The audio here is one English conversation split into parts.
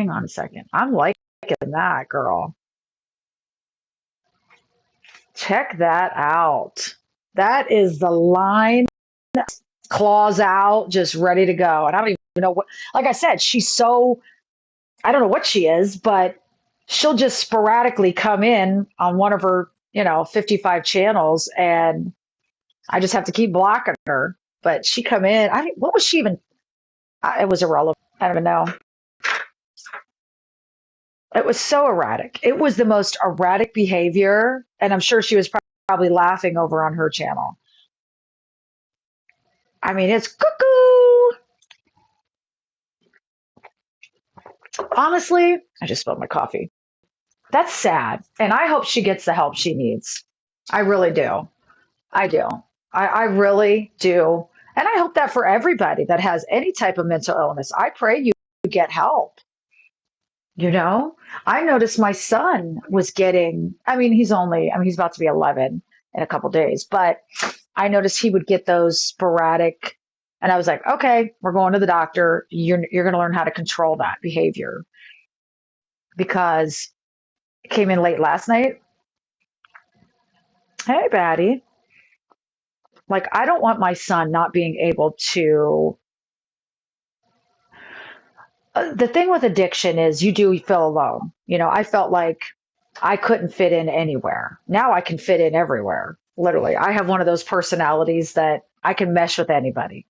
hang on a second. I'm liking that, girl. Check that out. That is the line, claws out, just ready to go. And I don't even know what, like I said, she's so, I don't know what she is, but she'll just sporadically come in on one of her, 55 channels, and I just have to keep blocking her. But she come in, what was she even, it was irrelevant. I don't even know. It was so erratic. It was the most erratic behavior, and I'm sure she was probably laughing over on her channel. I mean, it's cuckoo. Honestly, I just spilled my coffee. That's sad. And I hope she gets the help she needs. I really do. I do. I really do. And I hope that for everybody that has any type of mental illness, I pray you get help. You know, I noticed my son was getting, he's about to be 11 in a couple days, but I noticed he would get those sporadic, and I was like, okay, we're going to the doctor. You're going to learn how to control that behavior, because it came in late last night. Hey, Batty. Like, I don't want my son not being able to. The thing with addiction is you do feel alone. I felt like I couldn't fit in anywhere. Now I can fit in everywhere. Literally, I have one of those personalities that I can mesh with anybody.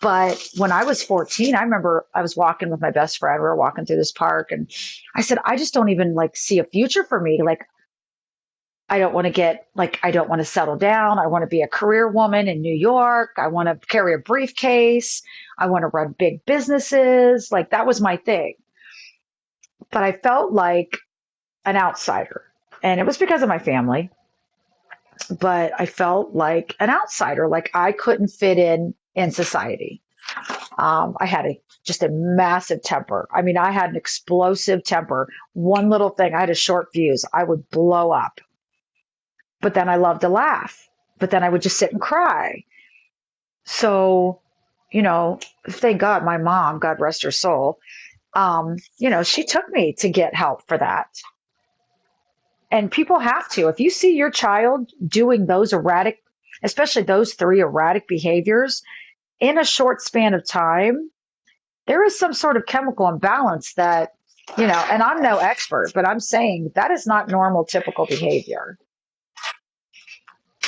But when I was 14, I remember I was walking with my best friend. We were walking through this park, and I said, I just don't even like see a future for me. Like, I don't want to settle down. I want to be a career woman in New York. I want to carry a briefcase. I want to run big businesses. Like, that was my thing. But I felt like an outsider. And it was because of my family. But I felt like an outsider. Like, I couldn't fit in society. I had just a massive temper. I mean, I had an explosive temper. One little thing, I had a short fuse. I would blow up. But then I loved to laugh. But then I would just sit and cry. So, thank God my mom, God rest her soul, she took me to get help for that. And people have to. If you see your child doing those erratic, especially those three erratic behaviors in a short span of time, there is some sort of chemical imbalance that, and I'm no expert, but I'm saying that is not normal, typical behavior.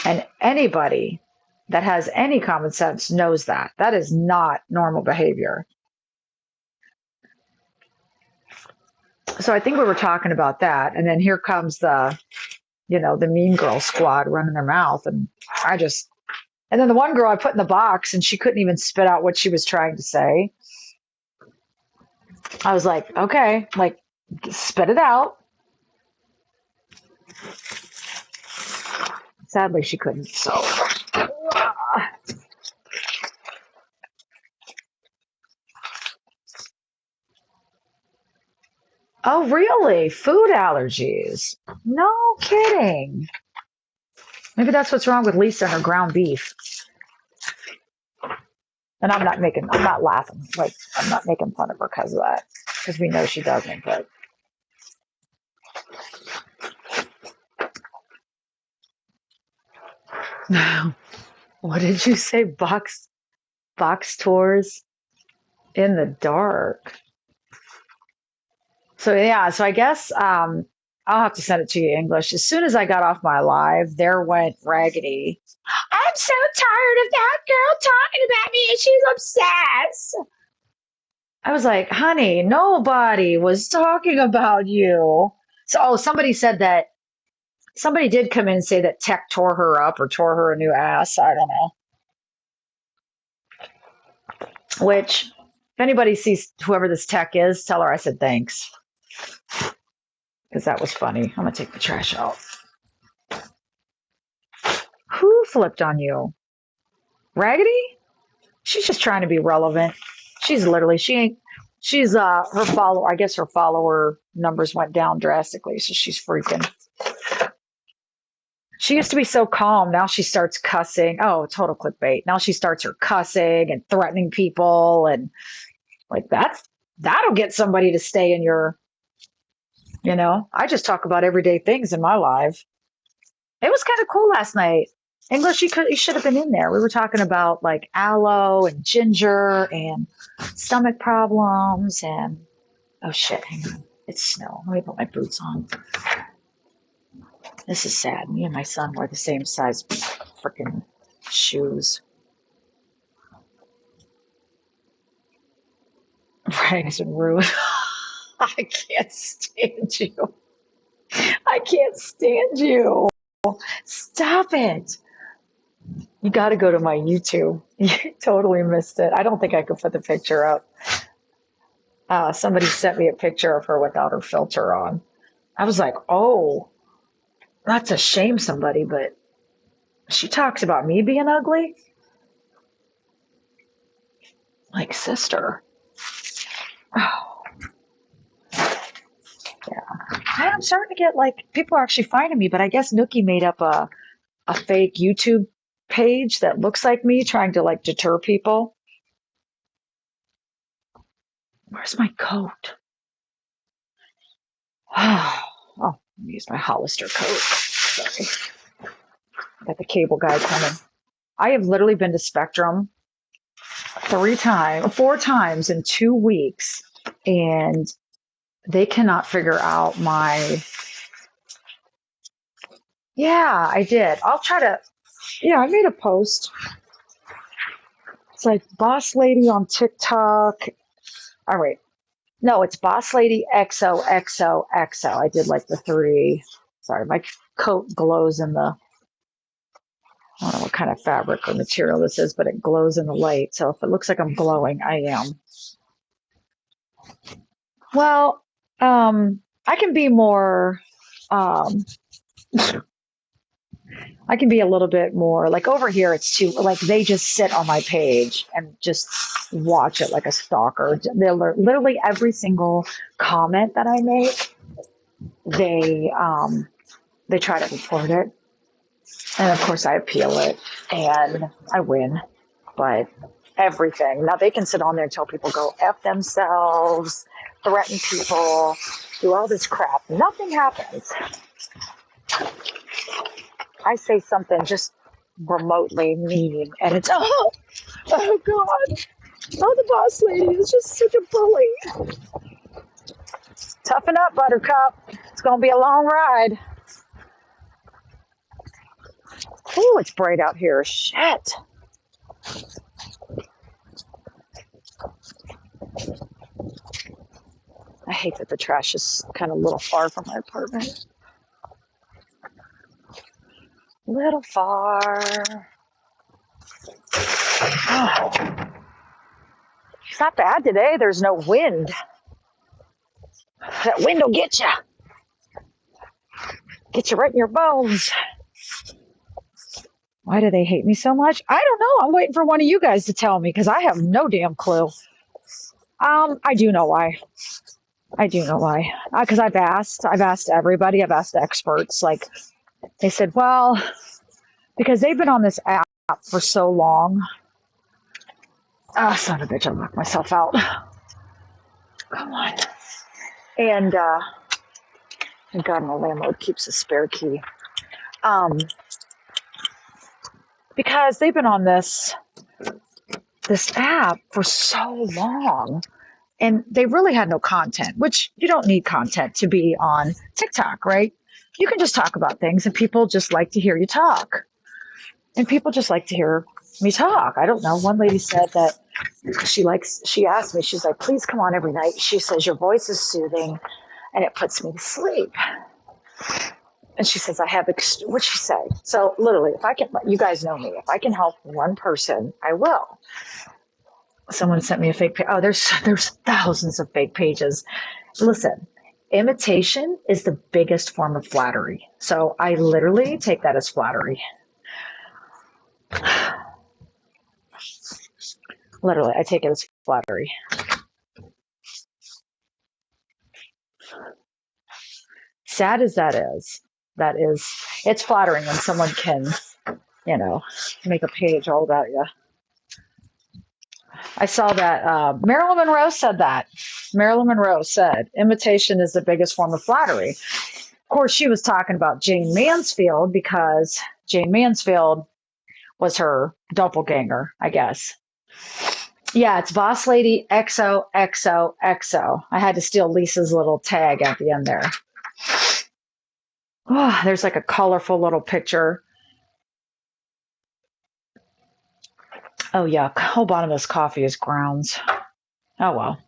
And anybody that has any common sense knows that. That is not normal behavior. So I think we were talking about that. And then here comes the mean girl squad running their mouth. And then the one girl I put in the box, and she couldn't even spit out what she was trying to say. I was like, okay, like, spit it out. Sadly, she couldn't. So, oh, really? Food allergies? No kidding. Maybe that's what's wrong with Lisa and her ground beef. And I'm not laughing. Like, I'm not making fun of her because of that. Because we know she doesn't, but. What did you say? Box tours in the dark. So yeah, so I guess I'll have to send it to you in English. As soon as I got off my live, there went Raggedy. I'm so tired of that girl talking about me, and she's obsessed. I was like, honey, nobody was talking about you. So, somebody said that. Somebody did come in and say that Tech tore her up or tore her a new ass. I don't know. Which, if anybody sees whoever this Tech is, tell her I said thanks. Because that was funny. I'm going to take the trash out. Who flipped on you? Raggedy? She's just trying to be relevant. She's her follower, I guess her follower numbers went down drastically, so she's freaking. She used to be so calm. Now she starts cussing. Oh, total clickbait. Now she starts her cussing and threatening people, and like, that's That'll get somebody to stay in your, I just talk about everyday things in my life. It was kind of cool last night. English, you should have been in there. We were talking about like aloe and ginger and stomach problems and oh shit, hang on. It's snow. Let me put my boots on. This is sad. Me and my son wear the same size freaking shoes. Right, and rude. I can't stand you. I can't stand you. Stop it. You got to go to my YouTube. You totally missed it. I don't think I could put the picture up. Somebody sent me a picture of her without her filter on. I was like, oh, not to shame somebody, but she talks about me being ugly. Like, sister. Oh, yeah. I'm starting to get like, people are actually finding me, but I guess Nookie made up a fake YouTube page that looks like me trying to like deter people. Where's my coat? Oh, let me use my Hollister coat. Sorry. Got the cable guy coming. I have literally been to Spectrum 4 times in 2 weeks, and they cannot figure out my. Yeah, I did. I'll try to. Yeah, I made a post. It's like Boss Lady on TikTok. Oh, wait. No, it's Boss Lady XOXOXO. I did like the 3. Sorry, my coat glows in the. I don't know what kind of fabric or material this is, but it glows in the light. So if it looks like I'm glowing, I am. Well, I can be more. Um, I can be a little bit more like over here. It's too like they just sit on my page and just watch it like a stalker. They'll literally every single comment that I make, they try to report it, and of course I appeal it and I win. But everything now they can sit on there and tell people go f themselves, threaten people, do all this crap. Nothing happens. I say something just remotely mean, and it's oh god, oh the boss lady is just such a bully. Toughen up, Buttercup. It's gonna be a long ride. Oh, it's bright out here. Shit. I hate that the trash is kind of a little far from my apartment. Little far. Oh. It's not bad today. There's no wind. That wind will get you. Get you right in your bones. Why do they hate me so much? I don't know. I'm waiting for one of you guys to tell me because I have no damn clue. I do know why. I do know why. Because I've asked everybody. I've asked experts. Like they said, well, because they've been on this app for so long. Oh, son of a bitch, I locked myself out. Come on. And, thank God my landlord keeps a spare key. Because they've been on this app for so long, and they really had no content, which you don't need content to be on TikTok, right? You can just talk about things, and people just like to hear you talk. And people just like to hear me talk. I don't know. One lady said that she asked me, she's like, please come on every night. She says, your voice is soothing and it puts me to sleep. And she says, I have, what'd she say? So literally, if I can, you guys know me, if I can help one person, I will. Someone sent me a fake page. Oh, there's thousands of fake pages. Listen, imitation is the biggest form of flattery. So I literally take that as flattery. Literally, I take it as flattery. Sad as that is, it's flattering when someone can, make a page all about you. I saw that Marilyn Monroe said that. Marilyn Monroe said imitation is the biggest form of flattery. Of course, she was talking about Jane Mansfield because Jane Mansfield was her doppelganger, I guess. Yeah, it's Boss Lady XOXOXO. I had to steal Lisa's little tag at the end there. Oh, there's like a colorful little picture. Oh, yuck. Whole bottom of this coffee is grounds. Oh, well.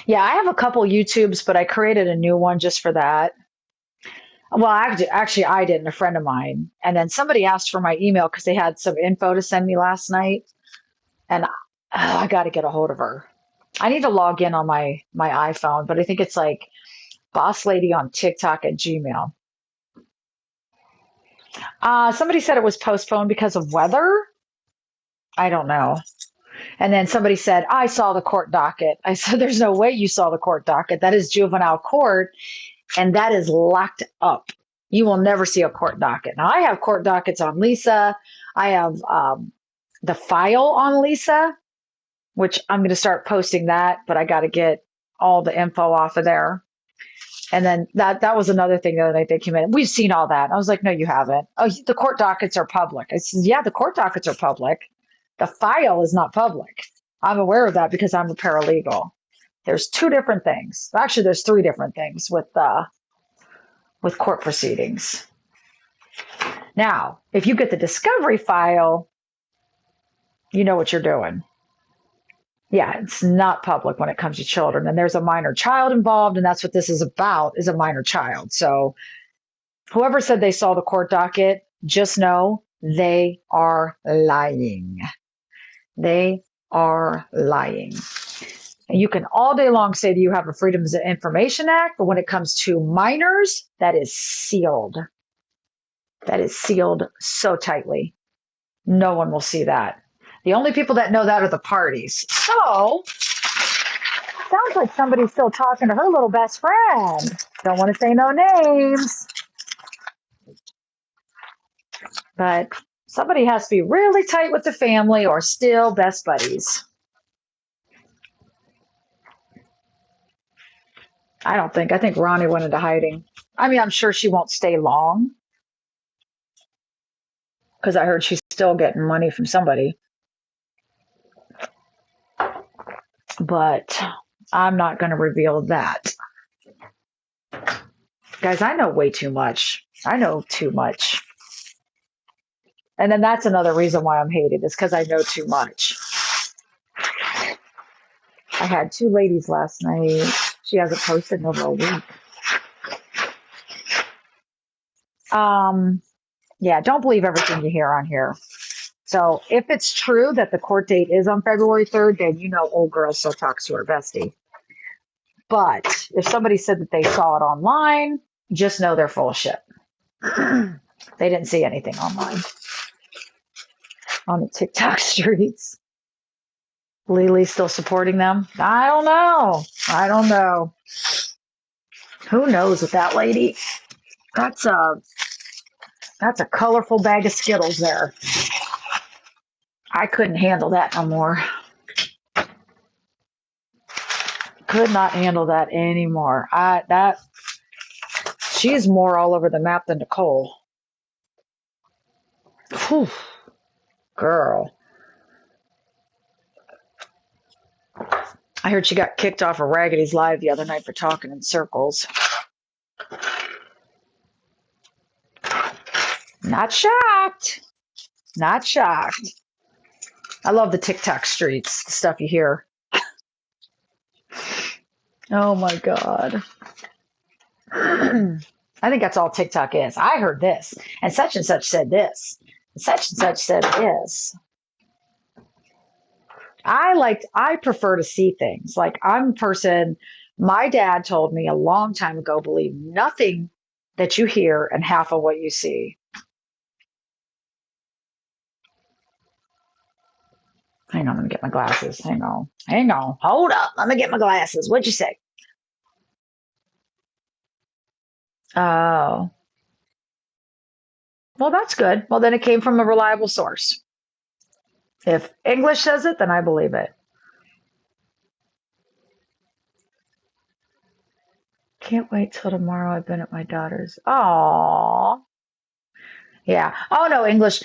Yeah, I have a couple YouTubes, but I created a new one just for that. Well, actually, I didn't, a friend of mine. And then somebody asked for my email because they had some info to send me last night. And I got to get a hold of her. I need to log in on my iPhone, but I think it's like Boss Lady on TikTok at Gmail. Somebody said it was postponed because of weather. I don't know. And then somebody said, I saw the court docket. I said, there's no way you saw the court docket. That is juvenile court, and that is locked up. You will never see a court docket. Now, I have court dockets on Lisa. I have the file on Lisa, which I'm going to start posting that, but I got to get all the info off of there. And then that was another thing the other night they came in. We've seen all that. I was like, no, you haven't. Oh, the court dockets are public. I said, yeah, the court dockets are public. The file is not public. I'm aware of that because I'm a paralegal. There's two different things. Actually, there's three different things with court proceedings. Now, if you get the discovery file, you know what you're doing. Yeah, it's not public when it comes to children, and there's a minor child involved, and that's what this is about, is a minor child. So whoever said they saw the court docket, just know they are lying. They are lying. And you can all day long say that you have a Freedom of Information Act, but when it comes to minors, that is sealed. That is sealed so tightly. No one will see that. The only people that know that are the parties. So, sounds like somebody's still talking to her little best friend. Don't want to say no names. But somebody has to be really tight with the family or still best buddies. I think Ronnie went into hiding. I mean, I'm sure she won't stay long because I heard she's still getting money from somebody. But I'm not going to reveal that. Guys, I know way too much. I know too much. And then that's another reason why I'm hated is because I know too much. I had two ladies last night. She hasn't posted in over a week. Yeah, don't believe everything you hear on here. So if it's true that the court date is on February 3rd, then you know old girl still talks to her bestie. But if somebody said that they saw it online, just know they're full of shit. They didn't see anything online on the TikTok streets. Lily's still supporting them. I don't know. Who knows with that lady? That's a colorful bag of Skittles there. I couldn't handle that no more. Could not handle that anymore. She's more all over the map than Nicole. Whew, girl. I heard she got kicked off of Raggedy's Live the other night for talking in circles. Not shocked. Not shocked. I love the TikTok streets, the stuff you hear. Oh my God. I think that's all TikTok is. I heard this, and such said this, and such said this. I prefer to see things. Like I'm a person, my dad told me a long time ago, believe nothing that you hear and half of what you see. Hang on, let me get my glasses. Hang on. Hold up. Let me get my glasses. What'd you say? Oh. Well, that's good. Well, then it came from a reliable source. If English says it, then I believe it. Can't wait till tomorrow. I've been at my daughter's. Oh, yeah. Oh no, English.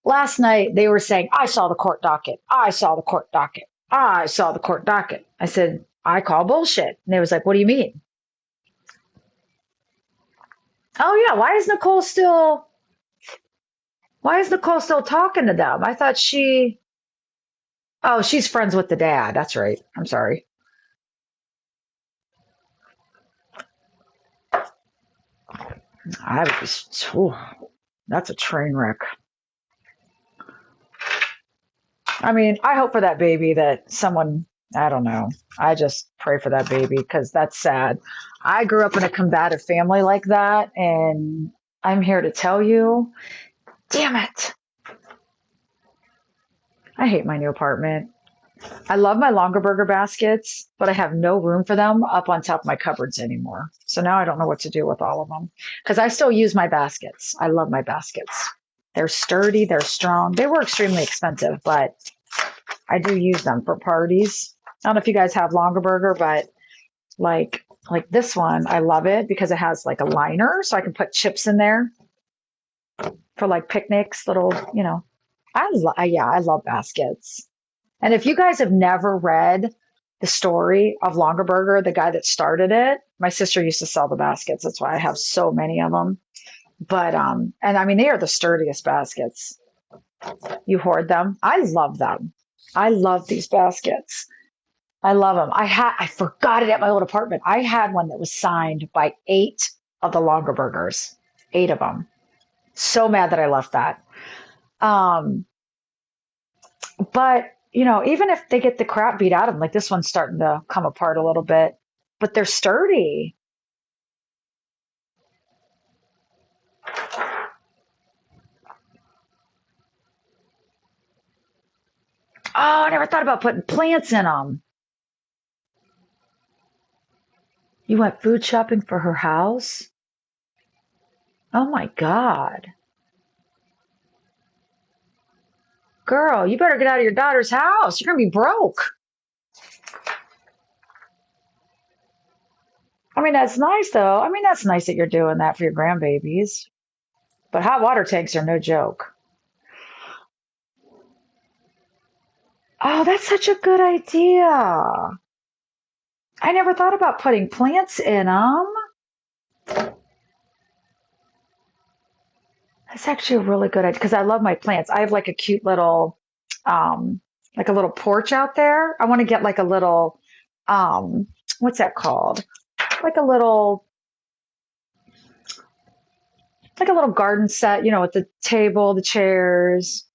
Last night they were saying, I saw the court docket. I saw the court docket. I saw the court docket. I said, I call bullshit. And they was like, what do you mean? Oh yeah, why is Nicole still talking to them? I thought oh, she's friends with the dad. That's right. I'm sorry. I would just, ooh, that's a train wreck. I mean, I hope for that baby that someone, I don't know. I just pray for that baby because that's sad. I grew up in a combative family like that, and I'm here to tell you, damn it. I hate my new apartment. I love my longer burger baskets, but I have no room for them up on top of my cupboards anymore. So now I don't know what to do with all of them because I still use my baskets. I love my baskets. They're sturdy, they're strong. They were extremely expensive, but I do use them for parties. I don't know if you guys have longer burger, but like this one, I love it because it has like a liner so I can put chips in there for like picnics, little, yeah, I love baskets. And if you guys have never read the story of Longer Burger, the guy that started it, my sister used to sell the baskets. That's why I have so many of them. But and I mean they are the sturdiest baskets. You hoard them. I love them. I love these baskets. I love them. I forgot it at my old apartment. I had one that was signed by 8 of the Longer Burgers. 8 of them. So mad that I left that. Um, but even if they get the crap beat out of them, like this one's starting to come apart a little bit, but they're sturdy. Oh, I never thought about putting plants in them. You went food shopping for her house? Oh my God. Girl, you better get out of your daughter's house. You're going to be broke. I mean, that's nice though. I mean, that's nice that you're doing that for your grandbabies. But hot water tanks are no joke. Oh, that's such a good idea. I never thought about putting plants in them. That's actually a really good idea because I love my plants. I have like a cute little, um, like a little porch out there. I want to get like a little, um, what's that called? Like a little, like a little garden set, with the table, the chairs.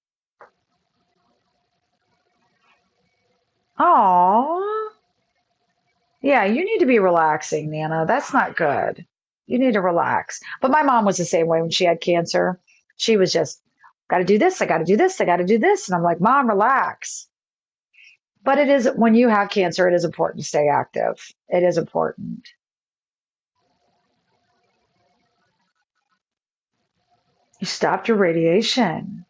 Oh, yeah, you need to be relaxing, Nana. That's not good. You need to relax. But my mom was the same way when she had cancer. She was just, got to do this, I got to do this, I got to do this. And I'm like, Mom, relax. But it is, when you have cancer, it is important to stay active. It is important. You stopped your radiation.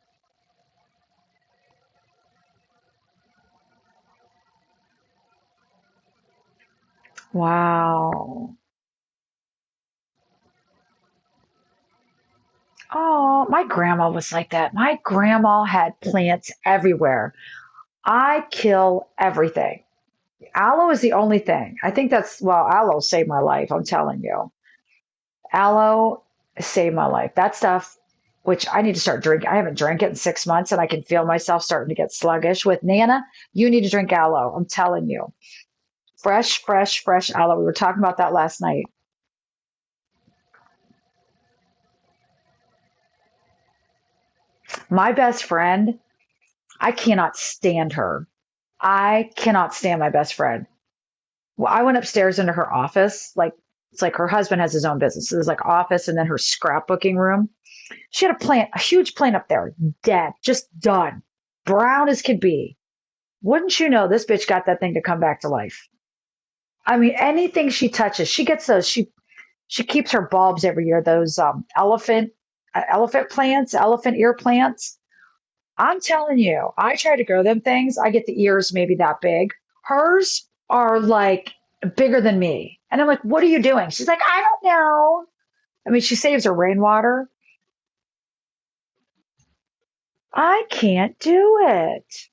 Wow. Oh, my grandma was like that. My grandma had plants everywhere. I kill everything. Aloe is the only thing. I think well, aloe saved my life. I'm telling you. Aloe saved my life. That stuff, which I need to start drinking. I haven't drank it in 6 months and I can feel myself starting to get sluggish. With Nana, you need to drink aloe. I'm telling you. Fresh, fresh, fresh aloe. We were talking about that last night. My best friend, I cannot stand her. I cannot stand my best friend. Well, I went upstairs into her office. Like, it's like her husband has his own business. So there's like office and then her scrapbooking room. She had a huge plant up there, dead, just done, brown as could be. Wouldn't you know this bitch got that thing to come back to life? I mean, anything she touches, she gets those. She keeps her bulbs every year. Those elephant plants, elephant ear plants. I'm telling you, I try to grow them things. I get the ears maybe that big. Hers are like bigger than me. And I'm like, what are you doing? She's like, I don't know. I mean, she saves her rainwater. I can't do it.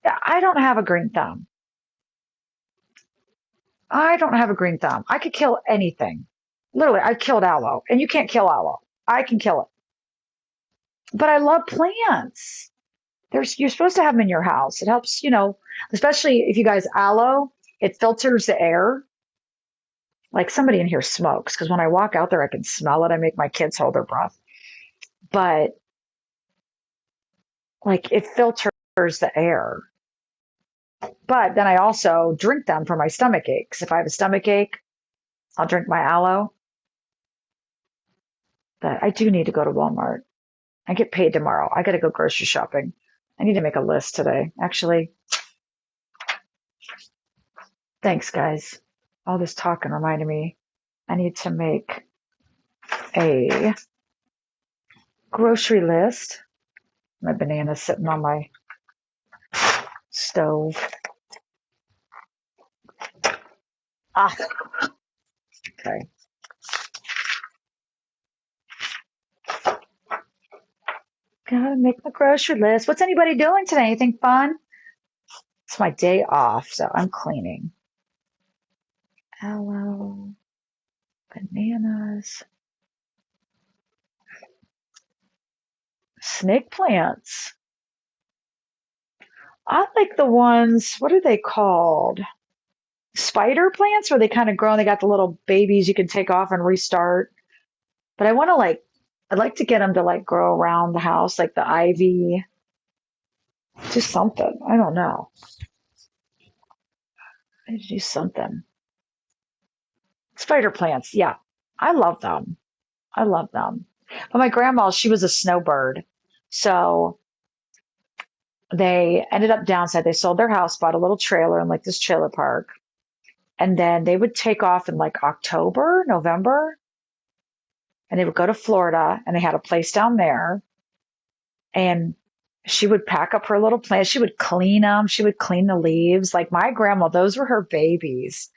I don't have a green thumb. I don't have a green thumb. I could kill anything. Literally, I killed aloe, and you can't kill aloe. I can kill it. But I love plants. You're supposed to have them in your house. It helps, especially if you guys aloe, it filters the air. Like somebody in here smokes because when I walk out there, I can smell it. I make my kids hold their breath. But like it filters the air. But then I also drink them for my stomach aches. If I have a stomach ache, I'll drink my aloe. But I do need to go to Walmart. I get paid tomorrow. I got to go grocery shopping. I need to make a list today. Actually, thanks, guys. All this talking reminded me I need to make a grocery list. My banana's sitting on my stove. Ah, okay. Gotta make my grocery list. What's anybody doing today? Anything fun? It's my day off, so I'm cleaning. Aloe, bananas, snake plants. I like the ones, what are they called? Spider plants where they kind of grow and they got the little babies you can take off and restart. But I'd like to get them to like grow around the house, like the ivy, just something. I don't know. I need to do something. Spider plants, yeah. I love them. I love them. But my grandma, she was a snowbird. So they ended up downside. They sold their house, bought a little trailer in like this trailer park. And then they would take off in like October, November, and they would go to Florida and they had a place down there. And she would pack up her little plants. She would clean them. She would clean the leaves. Like my grandma, those were her babies.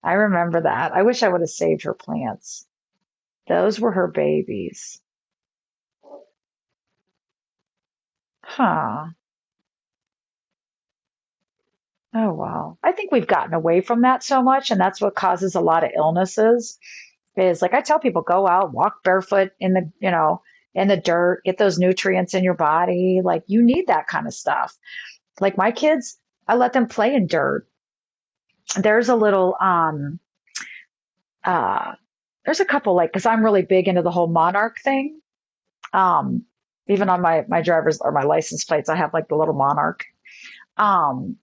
I remember that. I wish I would have saved her plants. Those were her babies. Huh. Oh, wow. I think we've gotten away from that so much, and that's what causes a lot of illnesses. Is like I tell people, go out, walk barefoot in in the dirt, get those nutrients in your body. Like you need that kind of stuff. Like my kids, I let them play in dirt. There's a little uh there's a couple like because I'm really big into the whole monarch thing. Um Even on my driver's or my license plates, I have like the little monarch. Um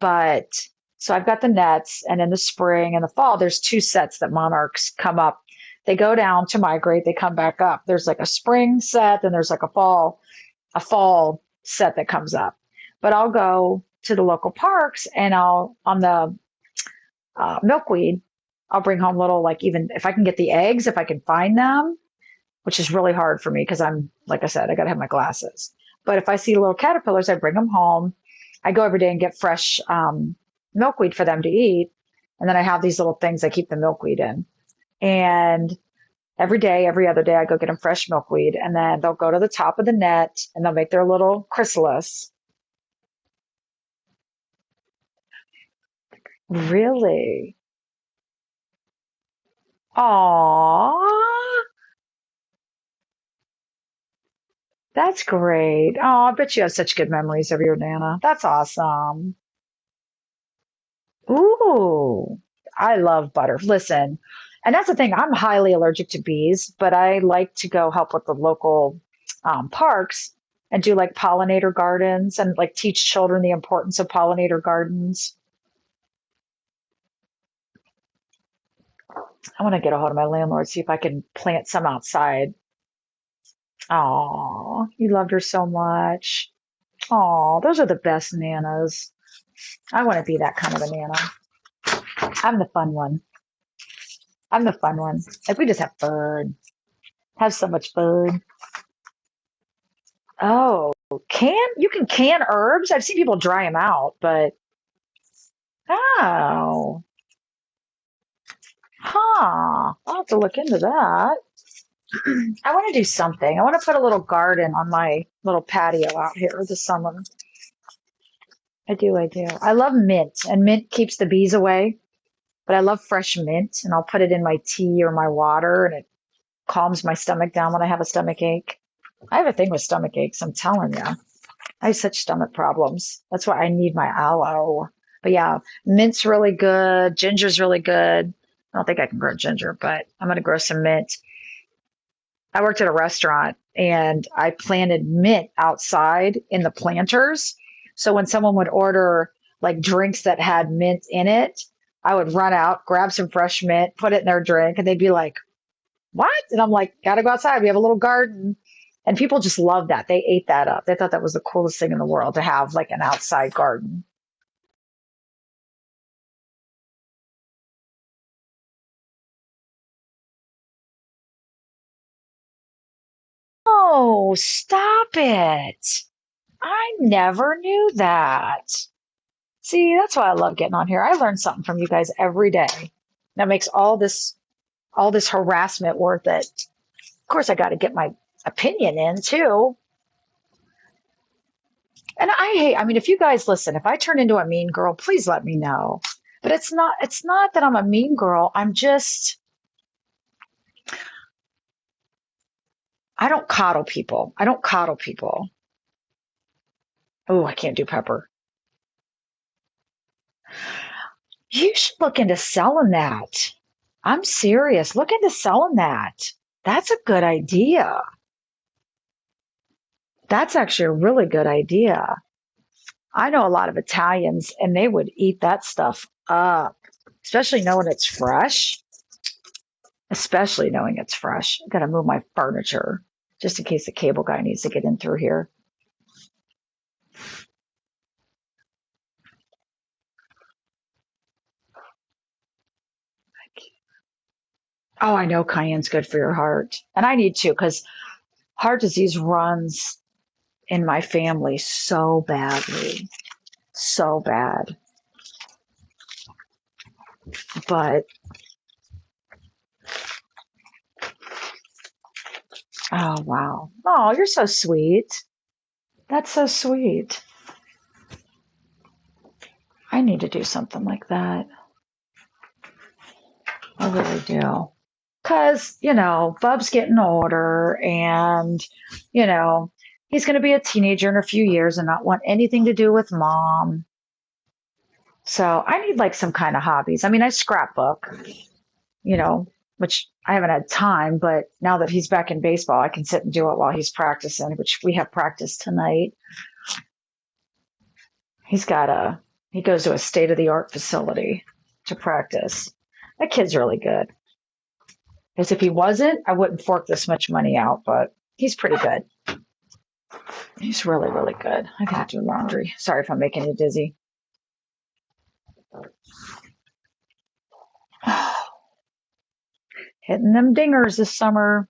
But so I've got the nets, and in the spring and the fall, there's two sets that monarchs come up. They go down to migrate, they come back up. There's like a spring set, and there's like a fall set that comes up. But I'll go to the local parks, and I'll on the milkweed, I'll bring home little like even if I can get the eggs, if I can find them, which is really hard for me because I'm like I said, I gotta have my glasses. But if I see little caterpillars, I bring them home. I go every day and get fresh milkweed for them to eat. And then I have these little things I keep the milkweed in. And every day, every other day, I go get them fresh milkweed. And then they'll go to the top of the net and they'll make their little chrysalis. Really? Aww. That's great. Oh, I bet you have such good memories of your Nana. That's awesome. Ooh, I love butter. Listen, and that's the thing. I'm highly allergic to bees, but I like to go help with the local parks and do like pollinator gardens and like teach children the importance of pollinator gardens. I want to get a hold of my landlord, see if I can plant some outside. Oh, you loved her so much. Oh, those are the best nanas. I want to be that kind of a nana. I'm the fun one. I'm the fun one. Like we just have fun. Have so much fun. Oh, you can can herbs? I've seen people dry them out, but oh, huh. I'll have to look into that. I want to do something. I want to put a little garden on my little patio out here this summer. I do, I do. I love mint, and mint keeps the bees away, but I love fresh mint, and I'll put it in my tea or my water, and it calms my stomach down when I have a stomach ache. I have a thing with stomach aches, I'm telling you. I have such stomach problems. That's why I need my aloe. But yeah, mint's really good. Ginger's really good. I don't think I can grow ginger, but I'm going to grow some mint. I worked at a restaurant and I planted mint outside in the planters. So when someone would order like drinks that had mint in it, I would run out, grab some fresh mint, put it in their drink, and they'd be like, what? And I'm like, gotta go outside. We have a little garden. And people just loved that. They ate that up. They thought that was the coolest thing in the world to have like an outside garden. Oh, stop it. I never knew that. See, that's why I love getting on here. I learn something from you guys every day. That makes all this harassment worth it. Of course, I got to get my opinion in too. And I mean, if you guys listen, if I turn into a mean girl, please let me know. But it's not that I'm a mean girl. I don't coddle people. I don't coddle people. Oh, I can't do pepper. You should look into selling that. I'm serious. Look into selling that. That's a good idea. That's actually a really good idea. I know a lot of Italians and they would eat that stuff up, especially knowing it's fresh. Especially knowing it's fresh. I gotta move my furniture just in case the cable guy needs to get in through here. Oh, I know cayenne's good for your heart. And I need to because heart disease runs in my family so badly. So bad. But, oh, wow. Oh, you're so sweet. That's so sweet. I need to do something like that. I really do. Because, Bub's getting older and, you know, he's going to be a teenager in a few years and not want anything to do with mom. So I need like some kind of hobbies. I mean, I scrapbook, you know, which I haven't had time, but now that he's back in baseball, I can sit and do it while he's practicing, which we have practice tonight. He goes to a state of the art facility to practice. That kid's really good. Because if he wasn't, I wouldn't fork this much money out, but he's pretty good. He's really, really good. I gotta do laundry. Sorry if I'm making you dizzy. Hitting them dingers this summer.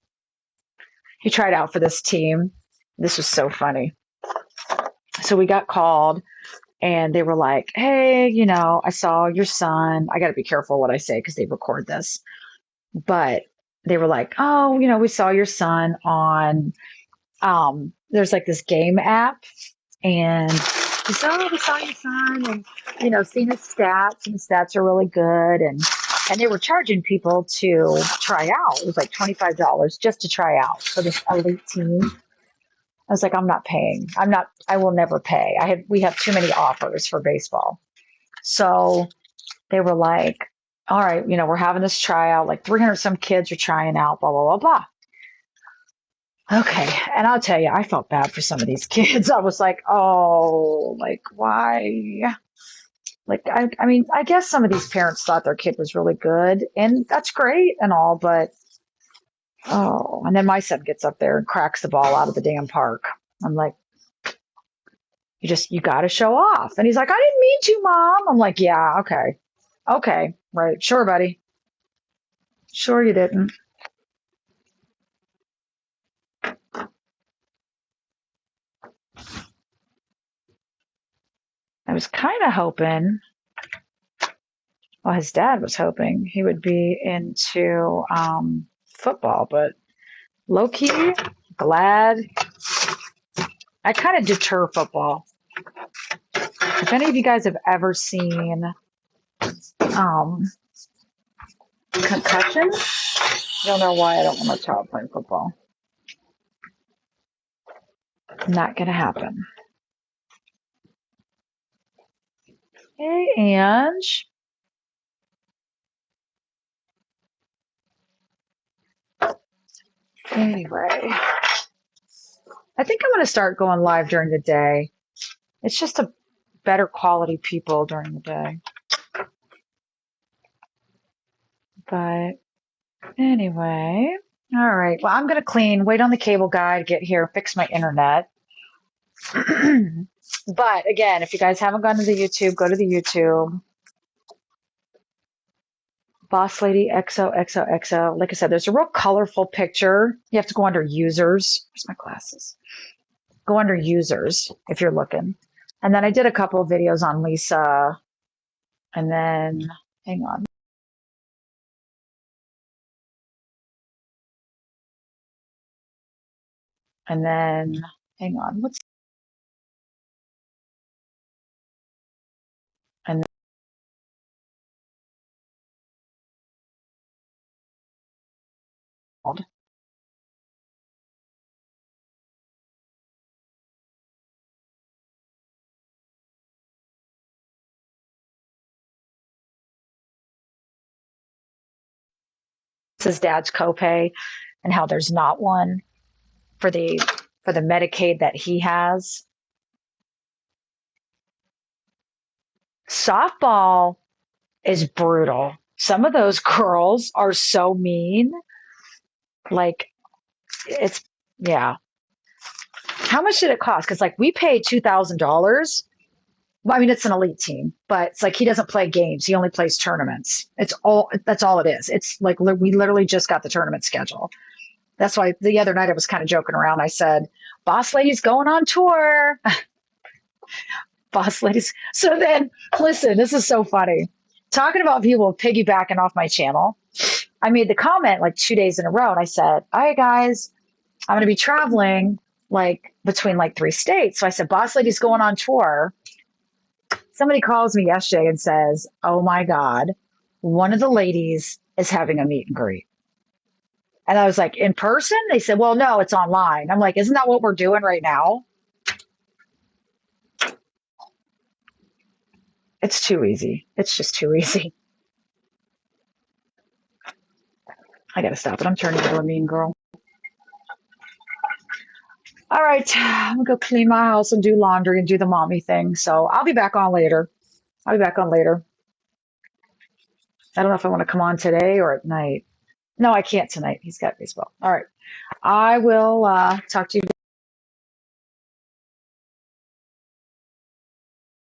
He tried out for this team. This was so funny. So we got called and they were like, hey, I saw your son. I got to be careful what I say because they record this. But they were like, oh, we saw your son on, there's like this game app. And he said, oh, we saw your son and, seen his stats. And his stats are really good. And they were charging people to try out. It was like $25 just to try out for this elite team. I was like, I'm not paying. I will never pay. We have too many offers for baseball. So they were like, all right, we're having this tryout, like 300 some kids are trying out, blah, blah, blah, blah. Okay. And I'll tell you, I felt bad for some of these kids. I was like, oh, like, why? Like, I mean, I guess some of these parents thought their kid was really good, and that's great and all, but oh, and then my son gets up there and cracks the ball out of the damn park. I'm like, you got to show off. And he's like, I didn't mean to, mom. I'm like, yeah, okay. Okay, right. Sure, buddy. Sure, you didn't. I was kind of hoping, well, his dad was hoping he would be into football, but low key, glad I kind of deter football. If any of you guys have ever seen Concussion, I don't know why I don't want my child playing football. Not gonna happen. Hey, Ange. Anyway, I think I'm gonna start going live during the day. It's just a better quality people during the day. But anyway, all right. Well, I'm gonna wait on the cable guy to get here, fix my internet. But again, if you guys haven't gone to the YouTube, go to the YouTube. Boss Lady XOXOXO. Like I said, there's a real colorful picture. You have to go under users. Where's my glasses? Go under users if you're looking. And then I did a couple of videos on Lisa. And then, hang on. And then, hang on. And then, this is Dad's copay and how there's not one for the Medicaid that he has. Softball is brutal. Some of those girls are so mean. Like, it's, yeah. How much did it cost? Because, like, we paid $2,000. Well, I mean, it's an elite team, but it's like he doesn't play games. He only plays tournaments. That's all it is. It's like we literally just got the tournament schedule. That's why the other night I was kind of joking around. I said, Boss Lady's going on tour. Boss Ladies. So then, listen, this is so funny. Talking about people piggybacking off my channel, I made the comment like 2 days in a row, and I said, all right, guys, I'm going to be traveling like between like 3 states. So I said, Boss Lady's going on tour. Somebody calls me yesterday and says, oh my God, one of the ladies is having a meet and greet. And I was like, in person? They said, well, no, it's online. I'm like, isn't that what we're doing right now? It's too easy. It's just too easy. I got to stop it. I'm turning into a mean girl. All right. I'm going to go clean my house and do laundry and do the mommy thing. So I'll be back on later. I don't know if I want to come on today or at night. No, I can't tonight. He's got baseball. All right. I will talk to you